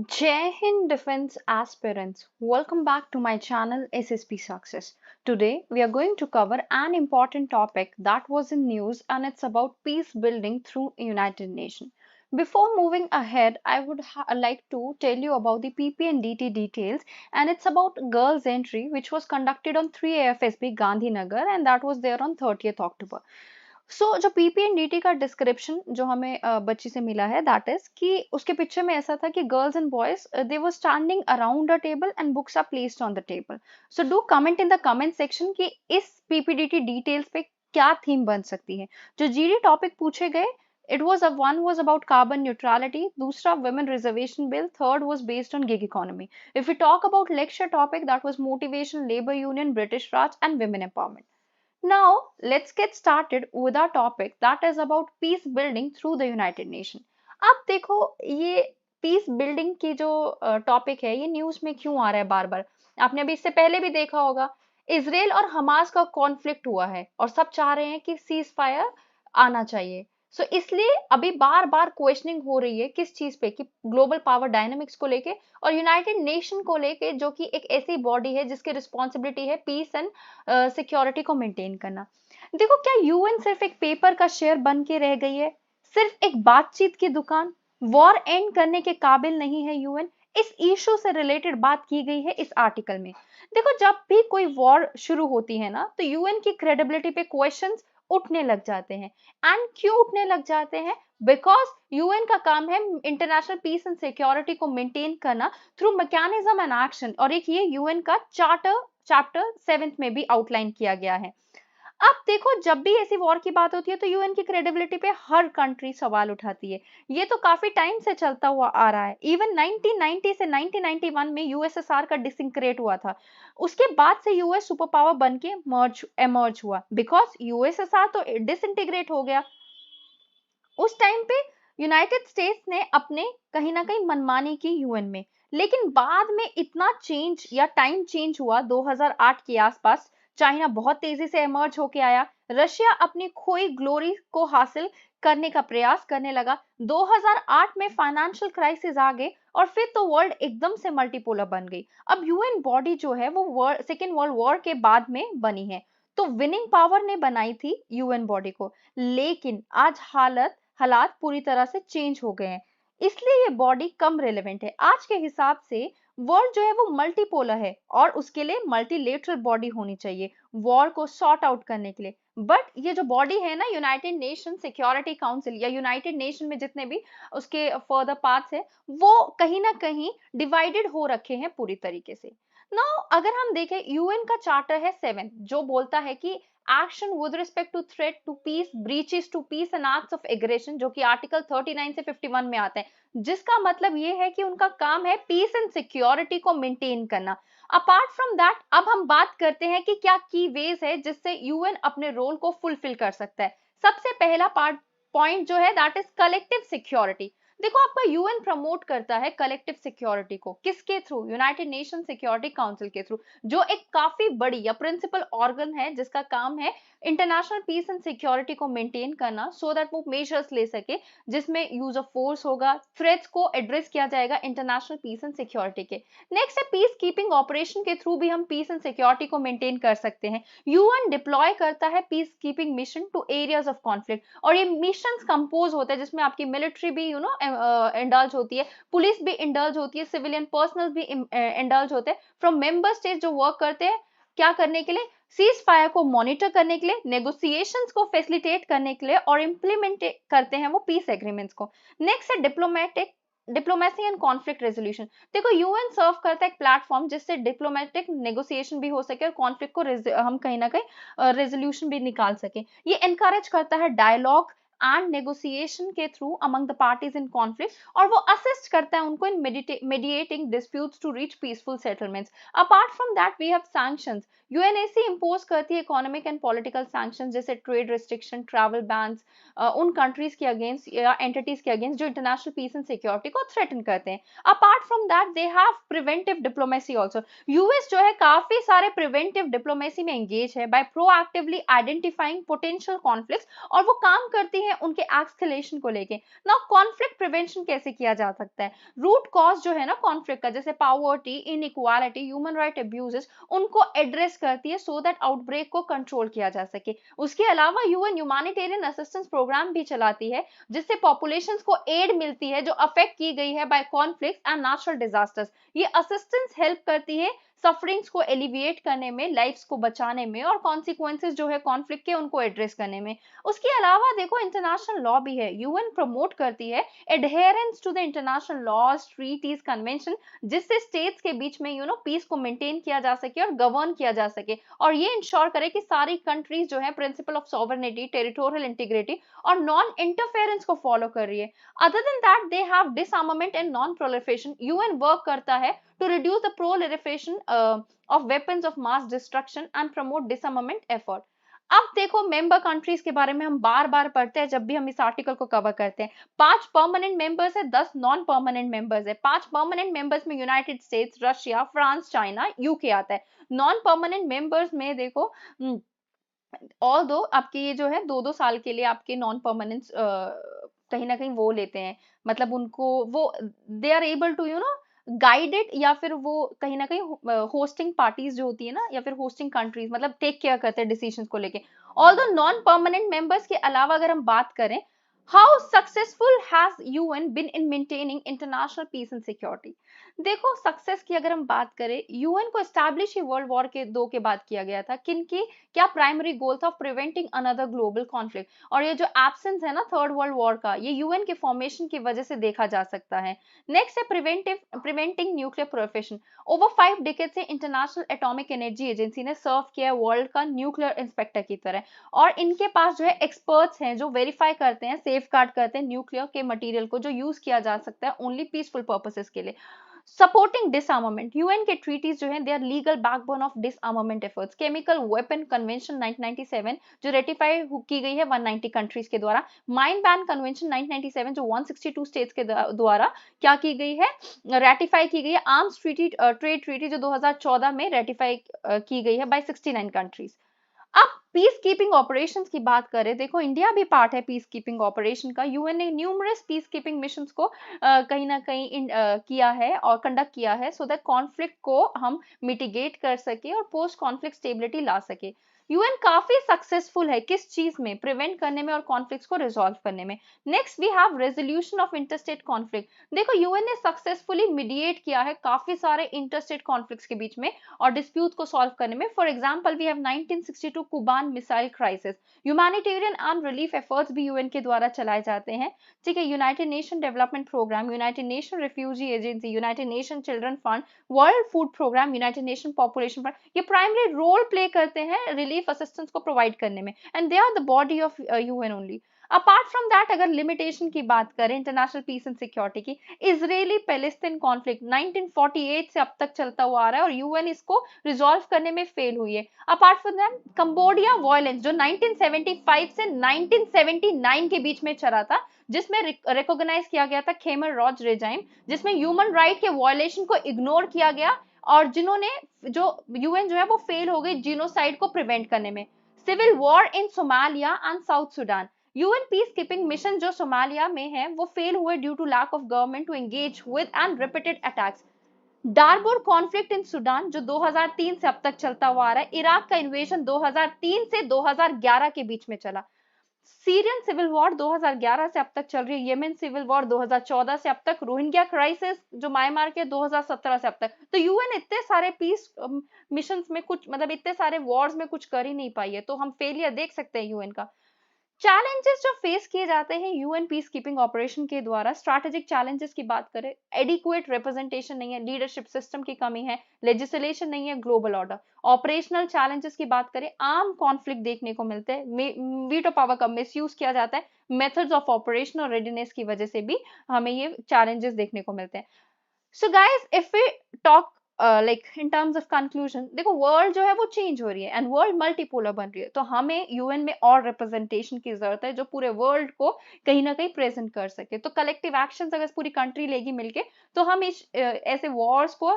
Jai Hind Defense Aspirants, welcome back to my channel SSP Success. Today we are going to cover an important topic that was in news and it's about peace building through United Nations. Before moving ahead, I would like to tell you about the PP&DT details and it's about girls entry which was conducted on 3 AFSB Gandhinagar and that was there on 30th October. जो पीपीएनडीटी का description जो हमें बच्ची से मिला है that is कि उसके पिक्चर में ऐसा था कि girls and boys they were standing around a table and books are placed on the table. So do comment in the comment section कि इस पीपीडीटी डिटेल्स पे क्या थीम बन सकती है. जो जीडी टॉपिक पूछे गए, it was one was about carbon neutrality, दूसरा women reservation bill, third was based on gig economy. If we talk about lecture topic, that was motivation, labor union, British Raj and women empowerment. Now, let's get started with our topic that is about peace building through the United Nations. अब देखो, ये peace building की जो topic है ये news में क्यों आ रहा है बार बार. आपने अभी इससे पहले भी देखा होगा, इसराइल और हमास का कॉन्फ्लिक्ट हुआ है और सब चाह रहे हैं कि सीज फायर आना चाहिए. सो इसलिए अभी बार बार क्वेश्चनिंग हो रही है किस चीज पे, कि ग्लोबल पावर डायनामिक्स को लेके और यूनाइटेड नेशन को लेके, जो कि एक ऐसी बॉडी है जिसकी रिस्पॉन्सिबिलिटी है पीस एंड सिक्योरिटी को मेंटेन करना. देखो, क्या यूएन सिर्फ एक पेपर का शेयर बन के रह गई है, सिर्फ एक बातचीत की दुकान? वॉर एंड करने के काबिल नहीं है यूएन. इस इशू से रिलेटेड बात की गई है इस आर्टिकल में. देखो, जब भी कोई वॉर शुरू होती है ना, तो यूएन की क्रेडिबिलिटी पे क्वेश्चंस उठने लग जाते हैं. एंड क्यों उठने लग जाते हैं? बिकॉज यूएन का काम है इंटरनेशनल पीस एंड सिक्योरिटी को मेंटेन करना थ्रू मैकेनिज्म एंड एक्शन, और एक ये यूएन का चार्टर चैप्टर 7 में भी आउटलाइन किया गया है. अब देखो, जब भी ऐसी वॉर की बात होती है तो यूएन की क्रेडिबिलिटी पे हर कंट्री सवाल उठाती है. ये तो काफी टाइम से चलता हुआ आ रहा है. इवन 1990 से 1991 में यूएसएसआर का डिसइंक्रेट हुआ था. उसके बाद से यूएस सुपर पावर बन के एमर्ज हुआ, बिकॉज यूएसएसआर तो डिसइंटीग्रेट हो गया. उस टाइम पे यूनाइटेड स्टेट्स ने अपने कहीं ना कहीं मनमानी की यूएन में, लेकिन बाद में इतना चेंज या टाइम चेंज हुआ 2008 के आसपास. चाइना बहुत तेजी से इमर्ज होके आया. रशिया अपनी खोई ग्लोरी को हासिल करने का प्रयास करने लगा. 2008 में फाइनेंशियल क्राइसिस आ गए और फिर तो वर्ल्ड एकदम से मल्टीपोलर बन गई. अब यूएन बॉडी जो है वो सेकेंड वर्ल्ड वॉर के बाद में बनी है. तो विनिंग पावर ने बनाई थी यूएन बॉडी को, लेकिन आज हालात पूरी तरह से चेंज हो गए हैं. इसलिए ये बॉडी कम रेलेवेंट है. आज के हिसाब से वर्ल्ड जो है वो मल्टीपोलर है और उसके लिए मल्टीलेटरल बॉडी होनी चाहिए वॉर को सॉर्ट आउट करने के लिए. बट ये जो बॉडी है ना, यूनाइटेड नेशन सिक्योरिटी काउंसिल या यूनाइटेड नेशन में जितने भी उसके फर्दर पार्ट्स है, वो कहीं ना कहीं डिवाइडेड हो रखे हैं पूरी तरीके से. नाउ अगर हम देखें, यूएन का चार्टर है 7 जो बोलता है कि action with respect to threat to peace, breaches to peace and acts of aggression, जो कि आर्टिकल 39 से 51 में आते हैं, जिसका मतलब ये है कि उनका काम है पीस एंड सिक्योरिटी को मेंटेन करना. अपार्ट फ्रॉम दैट, अब हम बात करते हैं कि क्या की वेज है जिससे यूएन अपने रोल को फुलफिल कर सकता है. सबसे पहला पॉइंट जो है दैट इज कलेक्टिव सिक्योरिटी. देखो, आपका यूएन प्रमोट करता है कलेक्टिव सिक्योरिटी को. किसके through? United nation security council के थ्रू, जो एक काफी बड़ी या प्रिंसिपल ऑर्गन है जिसका काम है इंटरनेशनल पीस एंड सिक्योरिटी को मेंटेन करना, सो दैट वो मेजर्स ले सके जिसमें यूज ऑफ फोर्स होगा, थ्रेट्स को एड्रेस किया जाएगा इंटरनेशनल पीस एंड सिक्योरिटी के. नेक्स्ट है पीस कीपिंग ऑपरेशन के थ्रू भी हम पीस एंड सिक्योरिटी को मेंटेन कर सकते हैं. यूएन डिप्लॉय करता है peace keeping mission to areas of conflict, और ये मिशन कंपोज होता है जिसमें आपकी मिलिट्री भी इंडल्ज होती है, पुलिस भी इंडल्ज होती है, सिविलियन पर्सनल भी इंडल्ज होते हैं फ्रॉम मेंबर स्टेट, जो वर्क करते हैं क्या करने के लिए? सीज फायर को मॉनिटर करने के लिए, नेगोशिएशंस को फैसिलिटेट करने के लिए, और इंप्लीमेंट करते हैं वो पीस एग्रीमेंट्स को. नेक्स्ट है डिप्लोमेसी एंड कॉन्फ्लिक्ट रेजोल्यूशन. देखो, यूएन सर्व करता है एक प्लेटफॉर्म जिससे डिप्लोमेटिक नेगोशिएशन भी हो सके और कॉन्फ्लिक्ट को हम कहीं ना कहीं रेजोल्यूशन भी निकाल सके. ये एनकरेज करता है डायलॉग एंड नेगोशिएशन के through among the parties in conflict, और वो असिस्ट करता है उनको in mediating disputes to reach peaceful settlements. Apart from that we have sanctions. UNSC impose करती है इकोनॉमिक एंड पॉलिटिकल सैंक्शंस, जैसे ट्रेड रिस्ट्रिक्शन, ट्रैवल बैन्स उन कंट्रीज के अगेंस्ट या एंटिटीज के अगेंस्ट जो इंटरनेशनल पीस एंड सिक्योरिटी को threaten करते हैं. Apart from that they have preventive diplomacy also. US जो है काफी सारे प्रिवेंटिव डिप्लोमेसी में एंगेज है by proactively identifying potential conflicts, और वो काम करती है हैं उनके एक्सकेलेशन को लेके। ना कॉन्फ्लिक्ट प्रिवेंशन कैसे किया जा सकता है, रूट कॉज जो है ना कॉन्फ्लिक्ट का, जैसे poverty, inequality, human right abuses, उनको एड्रेस करती है सो दैट आउटब्रेक को कंट्रोल किया जा सके। उसके अलावा यूएन ह्यूमैनिटेरियन असिस्टेंस प्रोग्राम भी चलाती है जिससे पॉपुलेशंस को एड मिलती है जो अफेक्ट की गई है by conflict and natural disasters. ये असिस्टेंस हेल्प करती है सफरिंग्स को एलिविएट करने में, लाइफ्स को बचाने में, और कॉन्सिक्वेंसेस जो है कॉन्फ्लिक्ट के उनको एड्रेस करने में। उसके अलावा देखो इंटरनेशनल लॉ भी है, यूएन प्रमोट करती है adherence to the international laws, treaties, convention, जिससे स्टेट्स के बीच में पीस को मेंटेन किया जा सके और गवर्न किया जा सके, और ये इंश्योर करे कि सारी कंट्रीज जो है principle of sovereignty, territorial integrity और नॉन इंटरफेरेंस को फॉलो कर रही है। Other than that they have डिसआर्मामेंट and non proliferation. UN work करता है to reduce the proliferation of weapons of mass destruction and promote disarmament effort। अब देखो member countries के बारे में हम बार बार पढ़ते हैं जब भी हम इस आर्टिकल को कवर करते हैं। 5 परमानेंट मेंबर्स है, 10 नॉन परमानेंट मेंबर्स है। 5 परमानेंट मेंबर्स में United states, Russia, France, China, UK आता है। नॉन परमानेंट मेंबर्स में देखो ऑल दो आपके ये जो है 2-2 साल के लिए आपके नॉन परमानेंट कहीं ना कहीं वो लेते हैं, मतलब उनको वो they are able to guided, या फिर वो कहीं ना कहीं होस्टिंग पार्टीज जो होती है ना, या फिर होस्टिंग कंट्रीज, मतलब टेक केयर करते हैं डिसीजंस को लेके। ऑल्दो नॉन परमानेंट मेंबर्स के अलावा अगर हम बात करें, how successful has UN been in maintaining international peace and security. देखो सक्सेस की अगर हम बात करें, यूएन को एस्टैब्लिश ही वर्ल्ड वॉर के 2 के बाद किया गया था। किनकी क्या प्राइमरी गोल था? Preventing another global conflict. और ये जो एब्सेंस है ना थर्ड वर्ल्ड वॉर का, ये यूएन के फॉर्मेशन की वजह से देखा जा सकता है। नेक्स्ट है preventing nuclear proliferation. Over 5 decade से इंटरनेशनल एटॉमिक एनर्जी एजेंसी ने सर्व किया वर्ल्ड का न्यूक्लियर इंस्पेक्टर की तरह, और इनके पास जो है एक्सपर्ट्स हैं जो वेरीफाई करते हैं, सेफ गार्ड करते हैं न्यूक्लियर के मटेरियल को जो यूज किया जा सकता है ओनली पीसफुल पर्पसेस के लिए। सपोर्टिंग डिसआर्मामेंट, यूएन के ट्रीटीज जो हैं they are legal backbone of disarmament efforts. Chemical weapon convention 1997 जो रेटिफाई की गई है 190 कंट्रीज के द्वारा। माइन बैन कन्वेंशन 1997 जो 162 स्टेट्स के द्वारा क्या की गई है, रेटिफाई की गई है। आर्म्स ट्रीटी, ट्रेड ट्रीटी जो 2014 में रेटिफाई की गई है बाय 69 कंट्रीज। अब पीस कीपिंग ऑपरेशंस की बात करें, देखो इंडिया भी पार्ट है पीस कीपिंग ऑपरेशन का। यूएन ने न्यूमरस पीस कीपिंग मिशंस को कहीं ना कहीं किया है और कंडक्ट किया है सो दैट कॉन्फ्लिक्ट को हम मिटिगेट कर सके और पोस्ट कॉन्फ्लिक्ट स्टेबिलिटी ला सके। यूएन काफी सक्सेसफुल है किस चीज में? प्रिवेंट करने में और कॉन्फ्लिक्ट्स को रिजॉल्व करने में। Next we have resolution of interstate conflict. देखो यूएन ने सक्सेसफुली मीडिएट किया है काफी सारे इंटरस्टेट कॉन्फ्लिक्ट्स के बीच में और डिस्प्यूट को सॉल्व करने में। For example we have 1962 Cuban missile crisis. Humanitarian and relief efforts भी यूएन के द्वारा चलाए जाते हैं, ठीक है। United Nation development programme, United Nation refugee agency, United Nation children fund, world food programme, United Nation population fund, ये primary role play करते हैं रिलीफ असिस्टेंस को प्रोवाइड करने में, and they are the body of UN only. Apart from that अगर limitation की बात करें इंटरनेशनल पीस एंड सिक्योरिटी की, इजरायली पैलेस्टीन कॉन्फ्लिक्ट 1948 से अब तक चलता हुआ आ रहा है और यूएन इसको रिजॉल्व करने में फेल हुई है। Apart from that Cambodia violence जो 1975 से 1979 के बीच में चला था, जिसमें रिकॉग्नाइज किया गया था खेमर रॉज रेजाइम, जिसमें ह्यूमन राइट के वायलेशन को इग्नोर किया गया और जिन्होंने जो यूएन जो है वो फेल हो गई जिनोसाइड को प्रिवेंट करने में। Civil war in Somalia and South Sudan, UN peace keeping mission जो सोमालिया में है वो फेल हुए due to lack of government to engage with and repeated attacks. Darfur conflict in Sudan जो 2003 से अब तक चलता हुआ आ रहा है। इराक का इन्वेजन 2003 से 2011 के बीच में चला। सीरियन सिविल वॉर 2011 से अब तक चल रही है। येमेन सिविल वॉर 2014 से अब तक। रोहिंग्या क्राइसिस जो म्यांमार के 2017 से अब तक। तो यूएन इतने सारे पीस मिशंस में कुछ मतलब इतने सारे वॉर्स में कुछ कर ही नहीं पाई है, तो हम फेलियर देख सकते हैं यूएन का। चैलेंजेस जो फेस किए जाते हैं यूएन पीस कीपिंग ऑपरेशन के द्वारा, स्ट्रैटेजिक चैलेंजेस की बात करें, एडिक्वेट रिप्रेजेंटेशन नहीं है, लीडरशिप सिस्टम की कमी है, लेजिस्लेशन नहीं है, ग्लोबल ऑर्डर। ऑपरेशनल चैलेंजेस की बात करें, आर्म कॉन्फ्लिक्ट देखने को मिलते हैं, वीटो पावर का मिसयूज किया जाता है, मेथड्स ऑफ ऑपरेशन और रेडीनेस की वजह से भी हमें ये चैलेंजेस देखने को मिलते हैं। So guys if we talk like in terms of conclusion, देखो वर्ल्ड जो है वो चेंज हो रही है एंड वर्ल्ड मल्टीपोलर बन रही है, तो हमें यूएन में और रिप्रेजेंटेशन की जरूरत है जो पूरे वर्ल्ड को कहीं ना कहीं प्रेजेंट कर सके। तो कलेक्टिव एक्शंस अगर पूरी कंट्री लेगी मिलके तो हम इस ऐसे वॉर्स को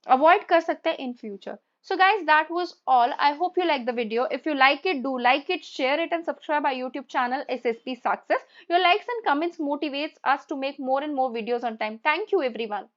अवॉइड कर सकते हैं in future. So guys, that was all. I hope you like the video. If you like it, do like it, share it and subscribe our YouTube channel SSP Success. Your likes and comments motivates us to make more and more videos on time. Thank you everyone.